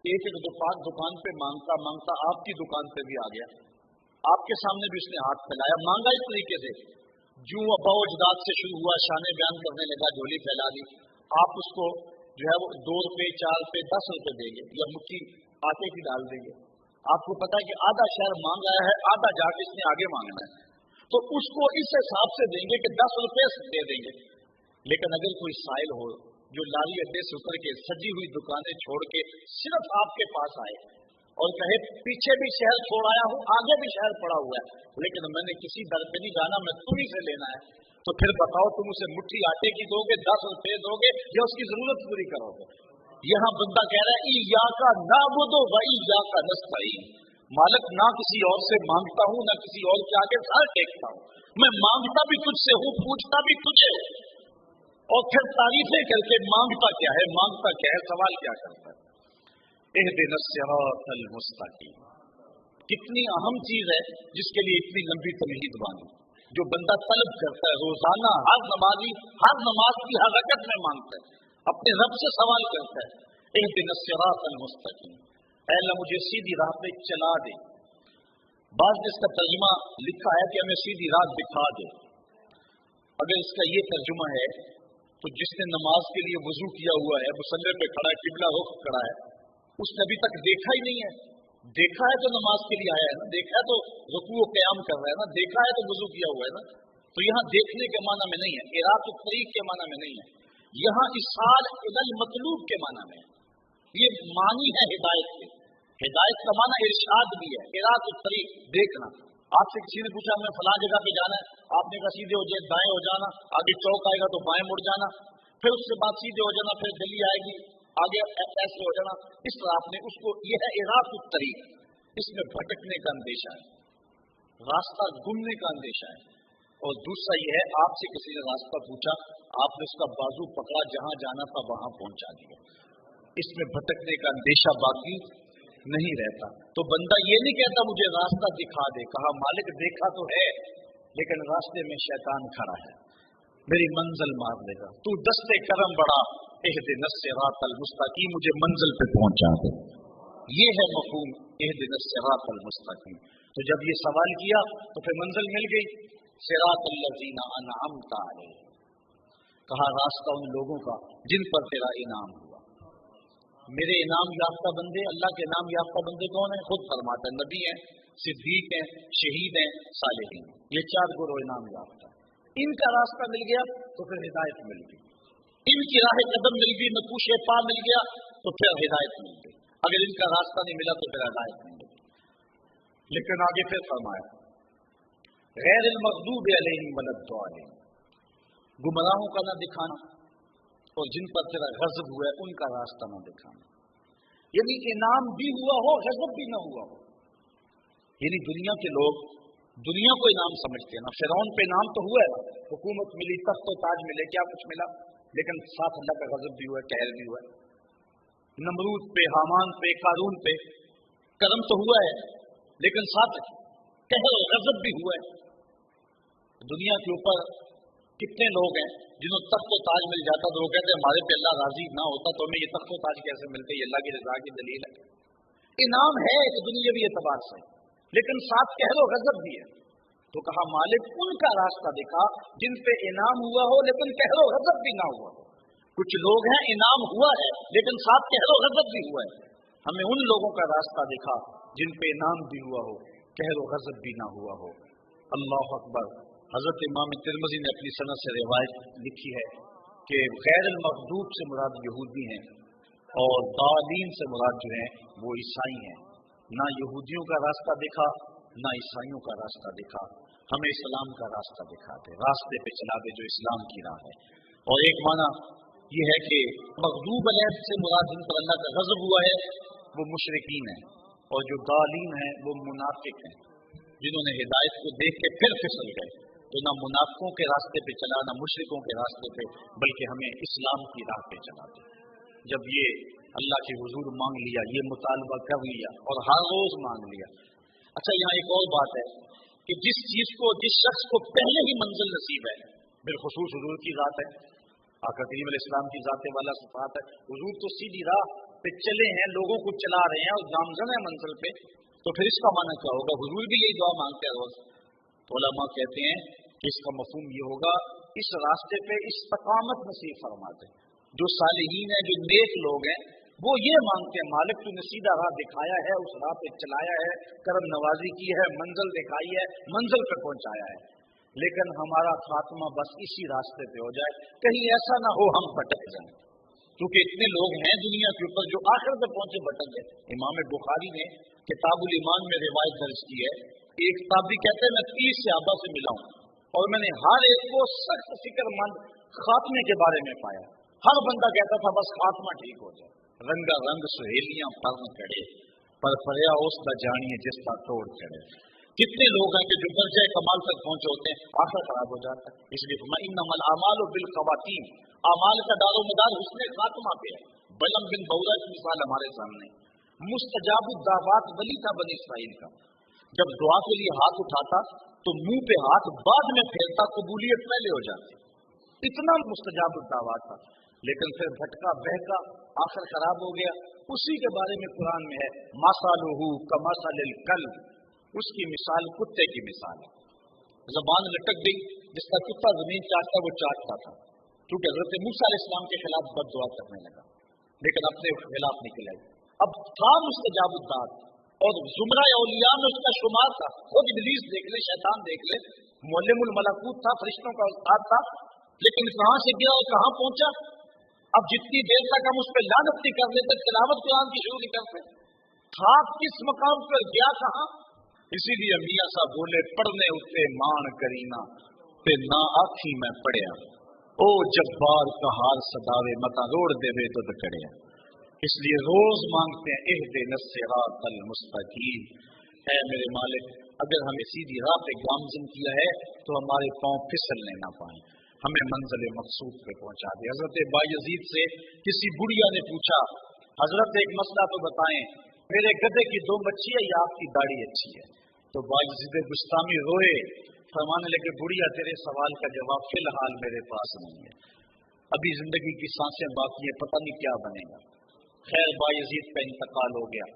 ایک دکان پہ مانگتا مانگتا آپ کی دکان پہ بھی آ گیا, آپ کے سامنے بھی اس نے ہاتھ پھیلایا, مانگا اس طریقے سے, جو ابا اجداد سے شروع ہوا, شان بیان کرنے لگا, جھولی پھیلا دی. آپ اس کو جو ہے وہ 2 روپے 4 روپے 10 روپے دیں گے یا مٹھی آٹے کی ڈال دیں گے, آپ کو پتا ہے کہ آدھا شہر مانگ رہا ہے، آدھا جا کے اس نے آگے مانگنا ہے، تو اس کو اس حساب سے دیں گے کہ 10 روپے دے دیں گے. لیکن اگر کوئی سائل ہو جو لاری اڈے سے اتر کے سجی ہوئی دکانیں چھوڑ کے صرف آپ کے پاس آئے اور کہے پیچھے بھی شہر چھوڑ آیا ہوں، آگے بھی شہر پڑا ہوا ہے، لیکن میں نے کسی در پہ نہیں جانا، میں تمہیں سے لینا ہے، تو پھر بتاؤ تم اسے مٹھی آٹے کی دو گے، 10 روپے دو گے، یا اس کی ضرورت پوری کرو گے؟ یہاں بندہ کہہ رہا ہے ایاکا نعبد و ایاکا نستعین، مالک نہ کسی اور سے مانگتا ہوں نہ کسی اور کے آگے سر ٹیکتا ہوں، میں مانگتا بھی تجھ سے ہوں، پوچھتا بھی تجھے ہوں، اور پھر تعریفیں کر کے مانگتا کیا ہے، مانگتا کیا ہے، سوال کیا کرتا ہے؟ اہدنا الصراط المستقیم، کتنی اہم چیز ہے جس کے لیے اتنی لمبی تمہید باندھی، جو بندہ طلب کرتا ہے روزانہ، ہر نمازی ہر نماز کی ہر رکعت میں مانگتا ہے، اپنے رب سے سوال کرتا ہے، اہدنا الصراط المستقیم، اے اللہ مجھے سیدھی راہ پہ چلا دے. بعض نے اس کا ترجمہ لکھا ہے کہ ہمیں سیدھی راہ دکھا دے. اگر اس کا یہ ترجمہ ہے تو جس نے نماز کے لیے وضو کیا ہوا ہے، مصلی پہ کھڑا ہے، قبلہ رخ کھڑا ہے، اس نے ابھی تک دیکھا ہی نہیں ہے. دیکھا ہے تو نماز کے لیے آیا ہے نا، دیکھا ہے تو رکوع و قیام کر رہا ہے نا، دیکھا ہے تو وضو کیا ہوا ہے نا. تو یہاں دیکھنے کے معنی میں نہیں ہے، اراۃ الطریق کے معنی میں نہیں ہے، یہاں اصال الی المطلوب کے معنی میں ہے. یہ معنی ہے ہدایت کے. ہدایت کا معنی ارشاد بھی ہے، اراۃ الطریق دیکھنا. آپ سے کسی نے پوچھا ہمیں فلاں جگہ پہ جانا ہے، آپ نے کہا سیدھے ہو جائے، دائیں ہو جانا، آگے چوک آئے گا تو بائیں مڑ جانا، پھر اس کے بعد سیدھے ہو جانا، پھر گلی آئے گی، آگے ایسے ہو جانا. اس طرح آپ نے اس کو، یہ ہے اراۃ الطریق. اس میں بھٹکنے کا اندیشہ ہے، راستہ گمنے کا اندیشہ ہے. اور دوسرا یہ ہے، آپ سے کسی نے راستہ پوچھا، آپ نے اس کا بازو پکڑا، جہاں جانا تھا وہاں پہنچا دیا. اس میں بھٹکنے کا اندیشہ باقی نہیں رہتا. تو بندہ یہ نہیں کہتا مجھے راستہ دکھا دے، کہا مالک دیکھا تو ہے لیکن راستے میں شیطان کھڑا ہے، میری منزل مار لے گا، تو دستے کرم بڑا، اہدنا الصراط المستقیم، مجھے منزل پہ پہنچا دے. یہ ہے مفہوم اہدنا الصراط المستقیم. تو جب یہ سوال کیا تو پھر منزل مل گئی. صراط الذین انعمت علیہم، کہا راستہ ان لوگوں کا جن پر تیرا انعام ہوا. میرے انعام یافتہ بندے، اللہ کے انعام یافتہ بندے کون ہیں؟ خود فرماتا ہے، نبی ہیں، صدیق ہیں، شہید ہیں، صالحین. یہ 4 گروہ انعام یافتہ. ان کا راستہ مل گیا تو پھر ہدایت مل گئی، ان کی راہ قدم مل گئی، نقوش پا مل گیا تو پھر ہدایت مل گئی. اگر ان کا راستہ نہیں ملا تو پھر ہدایت نہیں ملی. لیکن آگے پھر فرمایا غیر المغضوب علیہم ولا الضالین، گمراہوں کا نہ دکھانا اور جن پر تیرا غضب ہوا ہے ان کا راستہ نہ دکھانا. یعنی انعام بھی ہوا ہو، غضب بھی نہ ہوا ہو. یعنی دنیا کے لوگ دنیا کو انعام سمجھتے ہیں نا. فرعون پہ انعام تو ہوا ہے، حکومت ملی، تخت و تاج ملے، کیا کچھ ملا، لیکن ساتھ اللہ کا غضب بھی ہوا ہے، قہر بھی ہوا ہے. نمرود پہ، حامان پہ، قارون پہ کرم تو ہوا ہے لیکن ساتھ قہر و غضب بھی ہوا ہے. دنیا کے اوپر کتنے لوگ ہیں جنہوں تخت و تاج مل جاتا تو وہ کہتے ہیں ہمارے پہ اللہ راضی نہ ہوتا تو ہمیں یہ تخت و تاج کیسے ملتے، یہ اللہ کی رضا کی دلیل ہے. انعام ہے ایک دنیاوی اعتبار سے لیکن ساتھ قہر و غضب بھی ہے. تو کہا مالک ان کا راستہ دکھا جن پہ انعام ہوا ہو لیکن قہر و غضب بھی نہ ہوا ہو. کچھ لوگ ہیں انعام ہوا ہے لیکن ساتھ قہر و غضب بھی ہوا ہے. ہمیں ان لوگوں کا راستہ دکھا جن پہ انعام بھی ہوا ہو، قہر و غضب بھی نہ ہوا ہو. اللہ اکبر. حضرت امام ترمذی نے اپنی سند سے روایت لکھی ہے کہ غیر المغضوب سے مراد یہودی ہیں اور ضالین سے مراد جو ہیں وہ عیسائی ہیں. نہ یہودیوں کا راستہ دکھا نہ عیسائیوں کا راستہ دکھا، ہمیں اسلام کا راستہ دکھا دے، راستے پہ چلا دے جو اسلام کی راہ ہے. اور ایک معنی یہ ہے کہ مغضوب علیہ سے مراد جن پر اللہ کا غضب ہوا ہے وہ مشرکین ہیں، اور جو ضالین ہیں وہ منافق ہیں جنہوں نے ہدایت کو دیکھ کے پھر پھسل گئے. تو نہ منافقوں کے راستے پہ چلا نہ مشرکوں کے راستے پہ، بلکہ ہمیں اسلام کی راہ پہ چلا دے. جب یہ اللہ کے حضور مانگ لیا، یہ مطالبہ کر لیا اور ہر روز مانگ لیا. اچھا یہاں ایک اور بات ہے کہ جس چیز کو، جس شخص کو پہلے ہی منزل نصیب ہے، بالخصوص حضور کی ذات ہے، آقا کریم علیہ السلام کی ذات والا صفات ہے، حضور تو سیدھی راہ پہ چلے ہیں، لوگوں کو چلا رہے ہیں اور گامزن ہے منزل پہ، تو پھر اس کا معنی کیا ہوگا؟ حضور بھی یہی دعا مانگتے ہیں روز. تو علماء کہتے ہیں کہ اس کا مفہوم یہ ہوگا اس راستے پہ استقامت نصیب فرما دے. جو صالحین ہیں، جو نیک لوگ ہیں، وہ یہ مانگتے ہیں مالک تو نے سیدھا راہ دکھایا ہے، اس راہ پہ چلایا ہے، کرم نوازی کی ہے، منزل دکھائی ہے، منزل پہ پہنچایا ہے، لیکن ہمارا خاتمہ بس اسی راستے پہ ہو جائے، کہیں ایسا نہ ہو ہم بھٹک جائیں، کیونکہ اتنے لوگ ہیں دنیا کے اوپر جو آخر پہ پہنچے بھٹک گئے۔ امام بخاری نے کتاب الایمان میں روایت درج کی ہے، ایک صحابی کہتے ہیں میں 30 صحابہ سے ملا ہوں اور میں نے ہر ایک کو سخت فکر مند خاتمے کے بارے میں پایا، ہر بندہ کہتا تھا بس خاتمہ ٹھیک ہو جائے۔ رنگا رنگ سہیلیاں پرن چڑھے پر فریا اس کا جانیے جس کا توڑ چڑھے۔ کتنے لوگ ہیں کہ جو درجہ کمال تک پہنچے ہوتے ہیں آخر خراب ہو جاتا ہے، اس لیے فرمایا انما الاعمال بالخواتیم، اعمال کا دار و مدار حسن خاتمہ پہ ہے۔ بلم بن بورا کی مثال ہمارے سامنے، مستجاب الدعوات ولی تھا بنی اسرائیل کا، جب دعا کے لیے ہاتھ اٹھاتا تو منہ پہ ہاتھ بعد میں پھیرتا، قبولیت پہلے ہو جاتی، اتنا مستجاب الدعوات تھا، لیکن پھر بھٹکا بہکا آخر خراب ہو گیا۔ اسی کے بارے میں قرآن میں ہے مثلہ کمثل الکلب، اس کی مثال کتے کی مثال ہے، زبان لٹک گئی، جس کا کتا زمین چاٹتا وہ چاٹتا تھا، کیونکہ حضرت موسیٰ علیہ السلام کے خلاف بد دعا کرنے لگا لیکن اپنے خلاف نکل آئی۔ اب تھا مستجاب الدعوات اور زمرہ اولیاء میں اس کا شمار تھا، خود ابلیس دیکھ لے، شیطان دیکھ لے، معلم الملکوت تھا، فرشتوں کا استاد تھا، لیکن کہاں سے گیا اور کہاں پہنچا۔ اب جتنی دیر تک ہم اس پہ لعنت نہیں کر لیتے، تلاوت قرآن کی شروع نہیں کرتے، تھا کس مقام پر، گیا کہاں۔ اسی لیے میاں صاحب بولے پڑھنے اتے مان کرینا تے نہ آکھی میں پڑھیا، او جبار کا حال صداوے متا روڑ دے وے تو دکڑیا۔ اس لیے روز مانگتے ہیں اہدنا الصراط المستقیم، اے میرے مالک اگر ہمیں سیدھی راہ پہ گامزن کیا ہے تو ہمارے پاؤں پھسلنے نہ پائیں، ہمیں منزل مقصود پہ پہنچا دے۔ حضرت بایزید سے کسی بڑھیا نے پوچھا حضرت ایک مسئلہ تو بتائیں، میرے گدھے کی 2 بچی ہے یا آپ کی داڑھی اچھی ہے؟ تو بایزید بستامی روئے، فرمانے لگے بڑھیا تیرے سوال کا جواب فی الحال میرے پاس نہیں ہے، ابھی زندگی کی سانسیں باقی ہے، پتہ نہیں کیا بنے گا۔ خیر بایزید کا انتقال ہو گیا،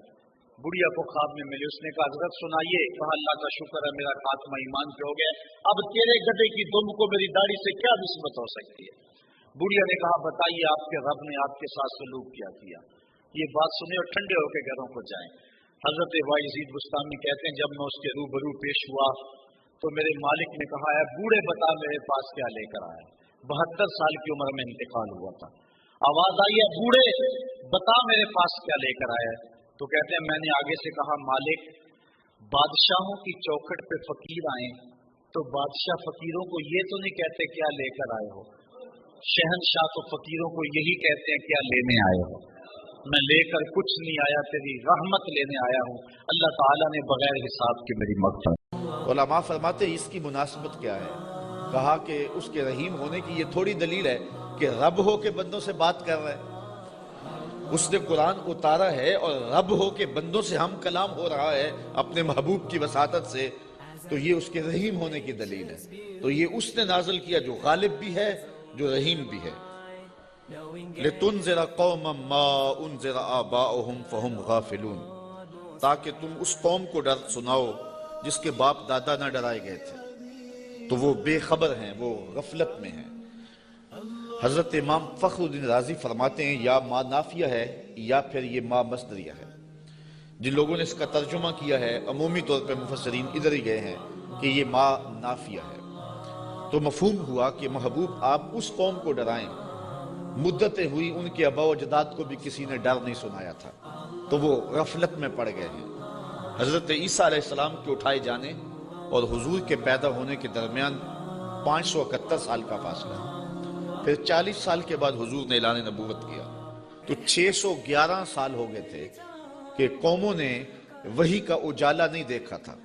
بڑھیا کو خواب میں ملی، اس نے کہا حضرت سنائیے، کہا اللہ کا شکر ہے میرا خاتمہ ایمان پہ ہو گیا، اب تیرے گدھے کی دم کو میری داڑھی سے کیا نسبت ہو سکتی ہے؟ بڑھیا نے کہا بتائیے آپ کے رب نے آپ کے ساتھ سلوک کیا کیا۔ یہ بات سنے اور ٹھنڈے ہو کے گھروں کو جائیں۔ حضرت بایزید بستامی کہتے ہیں جب میں اس کے روبرو پیش ہوا تو میرے مالک نے کہا ہے بوڑھے بتا میرے پاس کیا لے کر آیا، 72 سال کی عمر میں انتقال ہوا تھا، آواز آئی ہے بوڑھے بتا میرے پاس کیا لے کر آیا، تو کہتے ہیں میں نے آگے سے کہا مالک بادشاہوں کی چوکھٹ پہ فقیر آئیں تو بادشاہ فقیروں کو یہ تو نہیں کہتے کیا لے کر آئے ہو، شہنشاہ تو فقیروں کو یہی کہتے ہیں کیا لینے آئے ہو، میں لے کر کچھ نہیں آیا، تیری رحمت لینے آیا ہوں، اللہ تعالیٰ نے بغیر حساب کے میری مغفرت۔ علماء فرماتے ہیں اس کی مناسبت کیا ہے؟ کہا کہ اس کے رحیم ہونے کی یہ تھوڑی دلیل ہے کہ رب ہو کے بندوں سے بات کر رہا ہے، اس نے قرآن اتارا ہے اور رب ہو کے بندوں سے ہم کلام ہو رہا ہے اپنے محبوب کی وساطت سے، تو یہ اس کے رحیم ہونے کی دلیل ہے۔ تو یہ اس نے نازل کیا جو غالب بھی ہے جو رحیم بھی ہے۔ لِتُنذِرَ قَوْمًا مَا أُنذِرَ آبَاؤُهُمْ فَهُمْ غَافِلُونَ، تاکہ تم اس قوم کو ڈر سناؤ جس کے باپ دادا نہ ڈرائے گئے تھے، تو وہ بے خبر ہیں، وہ غفلت میں ہیں۔ حضرت امام فخر الدین رازی فرماتے ہیں یا ما نافیہ ہے یا پھر یہ ما مصدریہ ہے۔ جن لوگوں نے اس کا ترجمہ کیا ہے عمومی طور پہ مفسرین ادھر ہی گئے ہیں کہ یہ ما نافیہ ہے، تو مفہوم ہوا کہ محبوب آپ اس قوم کو ڈرائیں، مدتیں ہوئی ان کے آباء و اجداد کو بھی کسی نے ڈر نہیں سنایا تھا، تو وہ غفلت میں پڑ گئے ہیں۔ حضرت عیسیٰ علیہ السلام کے اٹھائے جانے اور حضور کے پیدا ہونے کے درمیان 571 سال کا فاصلہ ہے، پھر 40 سال کے بعد حضور نے اعلان نبوت کیا، تو 611 سال ہو گئے تھے کہ قوموں نے وحی کا اجالا نہیں دیکھا تھا،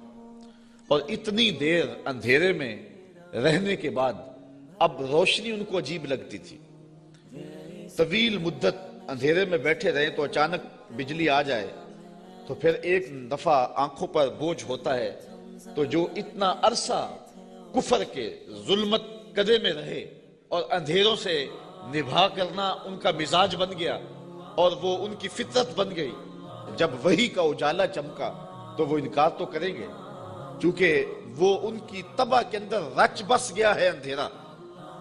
اور اتنی دیر اندھیرے میں رہنے کے بعد اب روشنی ان کو عجیب لگتی تھی۔ طویل مدت اندھیرے میں بیٹھے رہے تو اچانک بجلی آ جائے تو پھر ایک دفعہ آنکھوں پر بوجھ ہوتا ہے، تو جو اتنا عرصہ کفر کے ظلمت قدے میں رہے اور اندھیروں سے نبھا کرنا ان کا مزاج بن گیا اور وہ ان کی فطرت بن گئی، جب وحی کا اجالا چمکا تو وہ انکار تو کریں گے، چونکہ وہ ان کی طبع کے اندر رچ بس گیا ہے اندھیرا۔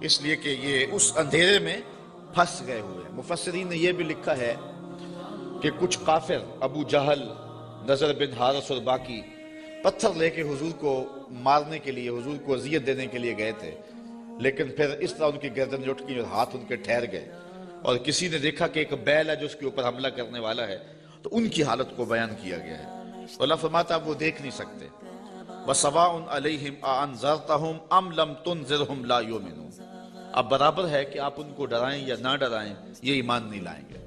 اس لیے کہ یہ اس اندھیرے میں پھنس گئے ہوئے ہیں۔ مفسرین نے یہ بھی لکھا ہے کہ کچھ کافر ابو جہل، نضر بن حارث اور باقی پتھر لے کے حضور کو مارنے کے لیے، حضور کو اذیت دینے کے لیے گئے تھے، لیکن پھر اس طرح ان کی گردن اٹھ گئی اور ہاتھ ان کے ٹھہر گئے، اور کسی نے دیکھا کہ ایک بیل ہے جو اس کے اوپر حملہ کرنے والا ہے، تو ان کی حالت کو بیان کیا گیا ہے۔ اللہ فرماتا ہے وہ دیکھ نہیں سکتے۔ وَسَوَاءٌ عَلَيْهِمْ أَأَنذَرْتَهُمْ أَمْ لَمْ تُنذِرْهُمْ لَا يُؤْمِنُونَ، اب برابر ہے کہ آپ ان کو ڈرائیں یا نہ ڈرائیں، یہ ایمان نہیں لائیں گے،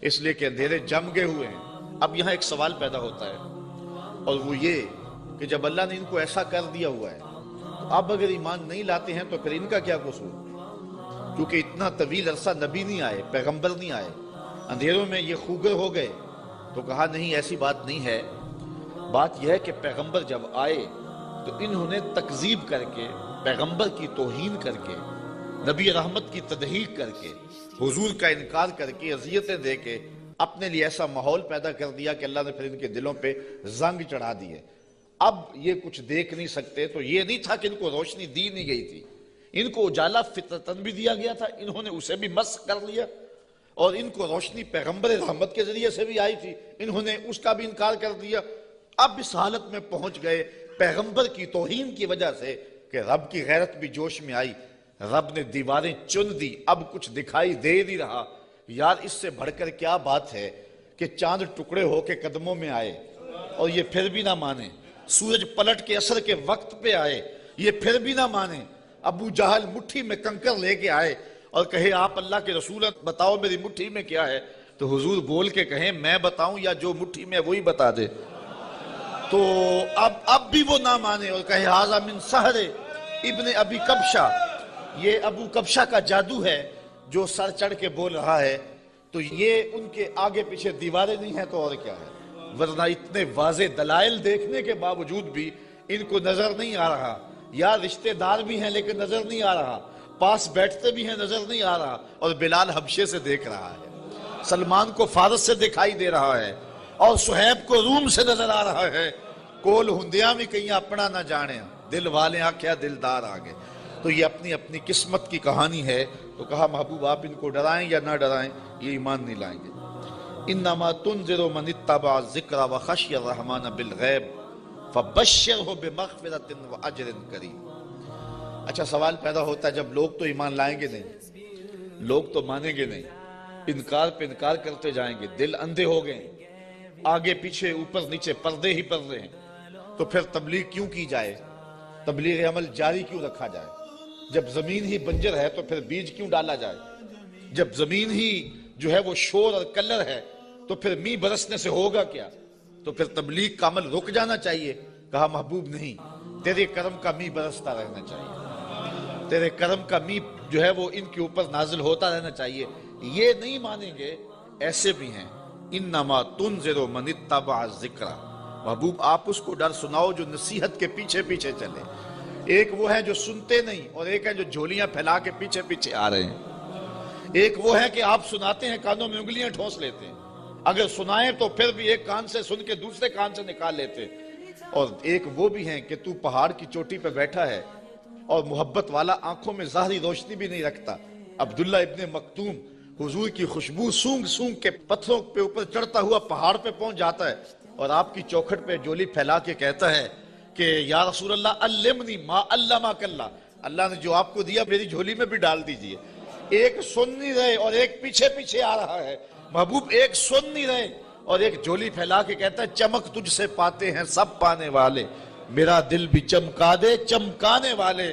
اس لیے کہ اندھیرے جم گئے ہوئے ہیں۔ اب یہاں ایک سوال پیدا ہوتا ہے، اور وہ یہ کہ جب اللہ نے ان کو ایسا کر دیا ہوا ہے تو اب اگر ایمان نہیں لاتے ہیں تو پھر ان کا کیا قصور؟ کیونکہ اتنا طویل عرصہ نبی نہیں آئے، پیغمبر نہیں آئے، اندھیروں میں یہ خوگر ہو گئے، تو کہا نہیں ایسی بات نہیں ہے۔ بات یہ ہے کہ پیغمبر جب آئے تو انہوں نے تکذیب کر کے، پیغمبر کی توہین کر کے، نبی رحمت کی تضحیق کر کے، حضور کا انکار کر کے، اذیتیں دے کے اپنے لیے ایسا ماحول پیدا کر دیا کہ اللہ نے پھر ان کے دلوں پہ زنگ چڑھا دیے۔ اب یہ کچھ دیکھ نہیں سکتے، تو یہ نہیں تھا کہ ان کو روشنی دی نہیں گئی تھی، ان کو اجالا فطرتاً بھی دیا گیا تھا، انہوں نے اسے بھی مسخ کر لیا، اور ان کو روشنی پیغمبر رحمت کے ذریعے سے بھی آئی تھی، انہوں نے اس کا بھی انکار کر دیا۔ اب اس حالت میں پہنچ گئے پیغمبر کی توہین کی وجہ سے کہ رب کی غیرت بھی جوش میں آئی، رب نے دیواریں چن دی، اب کچھ دکھائی دے نہیں رہا۔ یار اس سے بڑھ کر کیا بات ہے کہ چاند ٹکڑے ہو کے قدموں میں آئے اور یہ پھر بھی نہ مانے، سورج پلٹ کے اثر کے وقت پہ آئے، یہ پھر بھی نہ مانے، ابو جہل مٹھی میں کنکر لے کے آئے اور کہے آپ اللہ کے رسول بتاؤ میری مٹھی میں کیا ہے، تو حضور بول کے کہیں میں بتاؤں یا جو مٹھی میں وہی بتا دے، تو اب بھی وہ نہ مانے اور کہے ھذا من سحر ابن ابی کبشہ، یہ ابو کبشہ کا جادو ہے جو سر چڑھ کے بول رہا ہے۔ تو یہ ان کے آگے پیچھے دیواریں نہیں ہیں تو اور کیا ہے، ورنہ اتنے واضح دلائل دیکھنے کے باوجود بھی ان کو نظر نہیں آ رہا، یا رشتہ دار بھی ہیں لیکن نظر نہیں آ رہا، پاس بیٹھتے بھی ہیں نظر نہیں آ رہا، اور بلال حبشے سے دیکھ رہا ہے، سلمان کو فارس سے دکھائی دے رہا ہے، اور صہیب کو روم سے نظر آ رہا ہے، کول ہندیاں بھی کہیں اپنا نہ جانے، دل والے آکھیا دلدار آگے۔ تو یہ اپنی اپنی قسمت کی کہانی ہے، تو کہا محبوب آپ ان کو ڈرائیں یا نہ ڈرائیں یہ ایمان نہیں لائیں گے۔ انما تنذر من اتبع الذکر وخشی الرحمن بالغیب فبشرہ بمغفرۃ واجر کریم۔ اچھا سوال پیدا ہوتا ہے جب لوگ تو ایمان لائیں گے نہیں، لوگ تو مانیں گے نہیں، انکار پہ انکار کرتے جائیں گے، دل اندھے ہو گئے، آگے پیچھے اوپر نیچے پردے ہی پردے ہیں، تو پھر تبلیغ کیوں کی جائے، تبلیغ عمل جاری کیوں رکھا جائے؟ جب زمین ہی بنجر ہے تو پھر بیج کیوں ڈالا جائے؟ جب زمین ہی جو ہے وہ شور اور کلر ہے تو پھر می برسنے سے ہوگا کیا؟ تو پھر تبلیغ کا عمل رک جانا چاہیے۔ کہا محبوب نہیں، تیرے کرم کا می برستا رہنا چاہیے، تیرے کرم کا می جو ہے وہ ان کے اوپر نازل ہوتا رہنا چاہیے۔ یہ نہیں مانیں گے، ایسے بھی ہیں۔ انما تنذر من اتبع الذکر، محبوب آپ اس کو ڈر سناؤ جو نصیحت کے پیچھے پیچھے چلے۔ ایک وہ ہے جو سنتے نہیں، اور ایک ہے جو جھولیاں پھیلا کے پیچھے پیچھے آ رہے ہیں۔ ایک وہ ہے کہ آپ سناتے ہیں کانوں میں انگلیاں ٹھونس لیتے ہیں، اگر سنائیں تو پھر بھی ایک کان سے سن کے دوسرے کان سے نکال لیتے، اور ایک وہ بھی ہیں کہ تو پہاڑ کی چوٹی پہ بیٹھا ہے اور محبت والا آنکھوں میں ظاہری روشنی بھی نہیں رکھتا۔ عبداللہ ابن مکتوم حضور کی خوشبو سونگ سونگ کے پتھروں پہ اوپر چڑھتا ہوا پہاڑ پہ پہنچ جاتا ہے، اور آپ کی چوکھٹ پہ جولی پھیلا کے کہتا ہے کہ یا رسول اللہ علمنی ما علمک اللہ، اللہ نے جو آپ کو دیا میری جھولی میں بھی ڈال دیجئے۔ ایک سن نہیں رہے اور ایک پیچھے پیچھے آ رہا ہے۔ محبوب ایک سن نہیں رہے اور ایک جھولی پھیلا کے کہتا ہے چمک تجھ سے پاتے ہیں سب پانے والے، میرا دل بھی چمکا دے چمکانے والے۔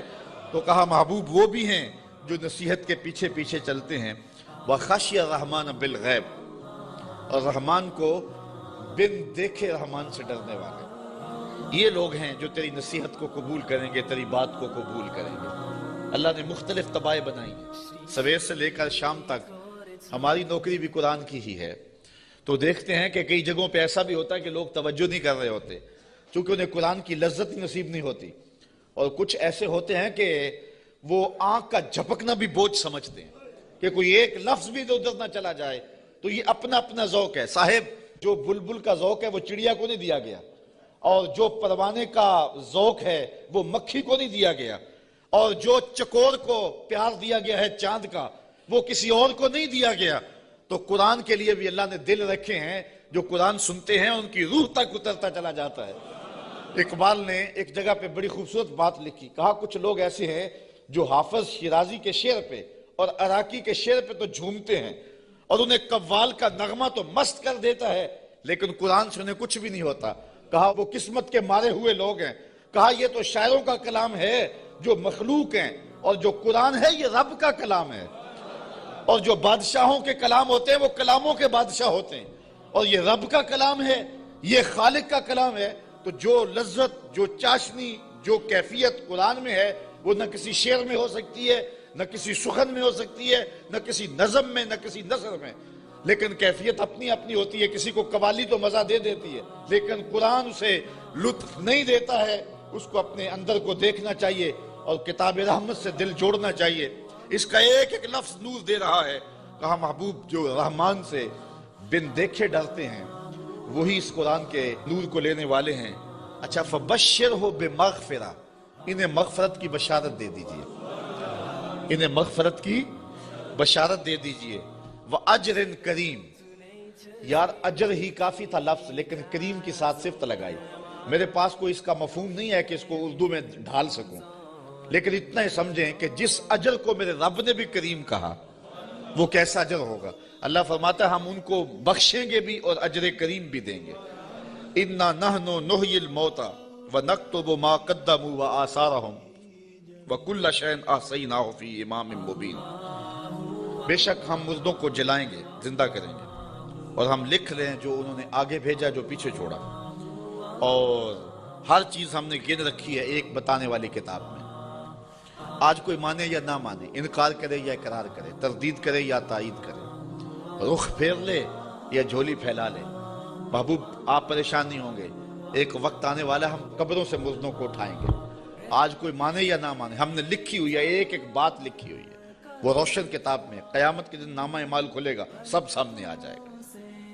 تو کہا محبوب وہ بھی ہیں جو نصیحت کے پیچھے پیچھے چلتے ہیں۔ وَخَشْيَ الرَّحْمَنَ بِالْغَیب، اور رحمان کو بن دیکھے رحمان سے ڈرنے والے، یہ لوگ ہیں جو تیری نصیحت کو قبول کریں گے، تیری بات کو قبول کریں گے۔ اللہ نے مختلف طبائع بنائی ہیں، سویر سے لے کر شام تک، ہماری نوکری بھی قرآن کی ہی ہے، تو دیکھتے ہیں کہ کئی جگہوں پہ ایسا بھی ہوتا ہے کہ لوگ توجہ نہیں کر رہے ہوتے چونکہ انہیں قرآن کی لذت ہی نصیب نہیں ہوتی، اور کچھ ایسے ہوتے ہیں کہ وہ آنکھ کا جھپکنا بھی بوجھ سمجھتے ہیں کہ کوئی ایک لفظ بھی ادھر نہ چلا جائے، تو یہ اپنا اپنا ذوق ہے۔ صاحب جو بلبل کا ذوق ہے وہ چڑیا کو نہیں دیا گیا، اور جو پروانے کا ذوق ہے وہ مکھی کو نہیں دیا گیا۔ اور جو چکور کو پیار دیا گیا ہے چاند کا وہ کسی اور کو نہیں دیا گیا، تو قرآن کے لیے بھی اللہ نے دل رکھے ہیں، جو قرآن سنتے ہیں ان کی روح تک اترتا چلا جاتا ہے۔ اقبال نے ایک جگہ پہ بڑی خوبصورت بات لکھی، کہا کچھ لوگ ایسے ہیں جو حافظ شیرازی کے شعر پہ اور عراقی کے شعر پہ تو جھومتے ہیں اور انہیں قوال کا نغمہ تو مست کر دیتا ہے، لیکن قرآن سے انہیں کچھ بھی نہیں ہوتا۔ کہا وہ قسمت کے مارے ہوئے لوگ ہیں۔ کہا یہ تو شاعروں کا کلام ہے جو مخلوق ہیں، اور جو قرآن ہے یہ رب کا کلام ہے، اور جو بادشاہوں کے کلام ہوتے ہیں وہ کلاموں کے بادشاہ ہوتے ہیں، اور یہ رب کا کلام ہے، یہ خالق کا کلام ہے۔ تو جو لذت، جو چاشنی، جو کیفیت قرآن میں ہے وہ نہ کسی شعر میں ہو سکتی ہے، نہ کسی سخن میں ہو سکتی ہے، نہ کسی نظم میں، نہ کسی نثر میں، لیکن کیفیت اپنی اپنی ہوتی ہے۔ کسی کو قوالی تو مزہ دے دیتی ہے، لیکن قرآن اسے لطف نہیں دیتا ہے، اس کو اپنے اندر کو دیکھنا چاہیے اور کتاب رحمت سے دل جوڑنا چاہیے۔ اس کا ایک ایک لفظ نور دے رہا ہے۔ کہا محبوب جو رحمان سے بن دیکھے ڈرتے ہیں وہی اس قرآن کے نور کو لینے والے ہیں۔ اچھا فبشرہ بمغفرہ، انہیں مغفرت کی بشارت دے دیجئے، انہیں مغفرت کی بشارت دے دیجئے۔ وَأَجْرٍ کریم، یار اجر ہی کافی تھا لفظ، لیکن کریم کی ساتھ صفت لگائی۔ میرے پاس کوئی اس کا مفہوم نہیں ہے کہ اس کو اردو میں ڈھال سکوں، لیکن اتنا ہی سمجھیں کہ جس اجر کو میرے رب نے بھی کریم کہا وہ کیسا اجر ہوگا۔ اللہ فرماتا ہے ہم ان کو بخشیں گے بھی اور اجر کریم بھی دیں گے۔ اِنَّا نَحْنُ نُحْيِي الْمَوْتَى وَنَكْتُبُ مَا قَدَّمُوا وَآثَارَهُمْ وَكُلَّ شَيْءٍ أَحْصَيْنَاهُ فِي إِمَامٍ مُبِينٍ، بے شک ہم مردوں کو جلائیں گے، زندہ کریں گے، اور ہم لکھ رہے ہیں جو انہوں نے آگے بھیجا، جو پیچھے چھوڑا، اور ہر چیز ہم نے گن رکھی ہے ایک بتانے والی کتاب میں۔ آج کوئی مانے یا نہ مانے، انکار کرے یا اقرار کرے، تردید کرے یا تائید کرے، رخ پھیر لے یا جھولی پھیلا لے، محبوب آپ پریشان نہیں ہوں گے۔ ایک وقت آنے والا ہم قبروں سے مردوں کو اٹھائیں گے۔ آج کوئی مانے یا نہ مانے، ہم نے لکھی ہوئی ہے، ایک ایک بات لکھی ہوئی ہے، وہ روشن کتاب میں۔ قیامت کے دن نامہ اعمال کھلے گا، سب سامنے آ جائے گا۔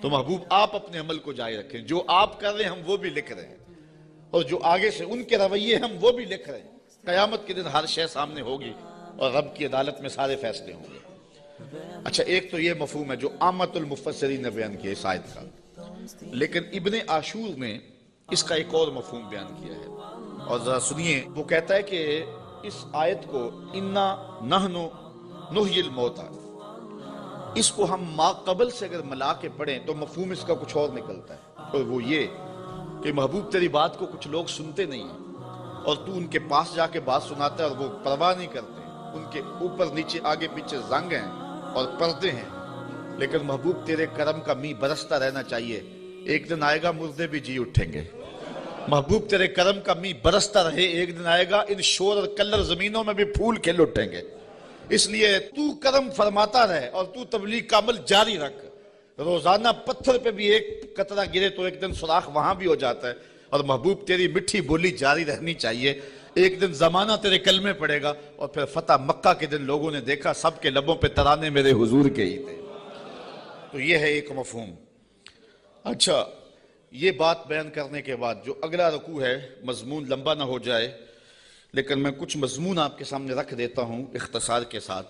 تو محبوب آپ اپنے عمل کو جاری رکھیں، جو آپ کر رہے ہیں ہم وہ بھی لکھ رہے ہیں، اور جو آگے سے ان کے رویے ہم وہ بھی لکھ رہے ہیں۔ قیامت کے دن ہر شے سامنے ہوگی اور رب کی عدالت میں سارے فیصلے ہوں گے۔ اچھا ایک تو یہ مفہوم ہے جو عامت المفسرین نے بیان کیا اس آیت کا، لیکن ابن عاشور نے اس کا ایک اور مفہوم بیان کیا ہے، اور ذرا سنیے۔ وہ کہتا ہے کہ اس آیت کو اِنَّا نَحْنُ نُحْيِي الْمَوْتَى، اس کو ہم ما قبل سے اگر ملا کے پڑھیں تو مفہوم اس کا کچھ اور نکلتا ہے، اور وہ یہ کہ محبوب تیری بات کو کچھ لوگ سنتے نہیں ہیں، اور تو ان کے پاس جا کے بات سناتا ہے اور وہ پرواہ نہیں کرتے، ان کے اوپر نیچے آگے پیچھے زنگ ہیں اور پردے ہیں، لیکن محبوب تیرے کرم کا می برستا رہنا چاہیے۔ ایک دن آئے گا مردے بھی جی اٹھیں گے، محبوب تیرے کرم کا می برستا رہے، ایک دن آئے گا ان شور اور کلر زمینوں میں بھی پھول کھل اٹھیں گے۔ اس لیے تو کرم فرماتا رہے اور تو تبلیغ کا عمل جاری رکھ۔ روزانہ پتھر پہ بھی ایک قطرہ گرے تو ایک دن سوراخ وہاں بھی ہو جاتا ہے، اور محبوب تیری مٹھی بولی جاری رہنی چاہیے۔ ایک دن زمانہ تیرے کلمے پڑے گا، اور پھر فتح مکہ کے دن لوگوں نے دیکھا سب کے لبوں پہ ترانے میرے حضور کے ہی تھے۔ تو یہ ہے ایک مفہوم۔ اچھا یہ بات بیان کرنے کے بعد جو اگلا رکوع ہے، مضمون لمبا نہ ہو جائے لیکن میں کچھ مضمون آپ کے سامنے رکھ دیتا ہوں اختصار کے ساتھ۔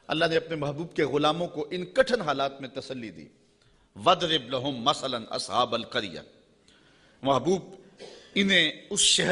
اللہ نے اپنے محبوب کے غلاموں کو ان کٹھن حالات میں تسلی دی۔ وَضْرِبْ لَهُمْ مَثَلًا أَصْحَابَ الْقَرْيَةِ، محبوب انہیں اس شہر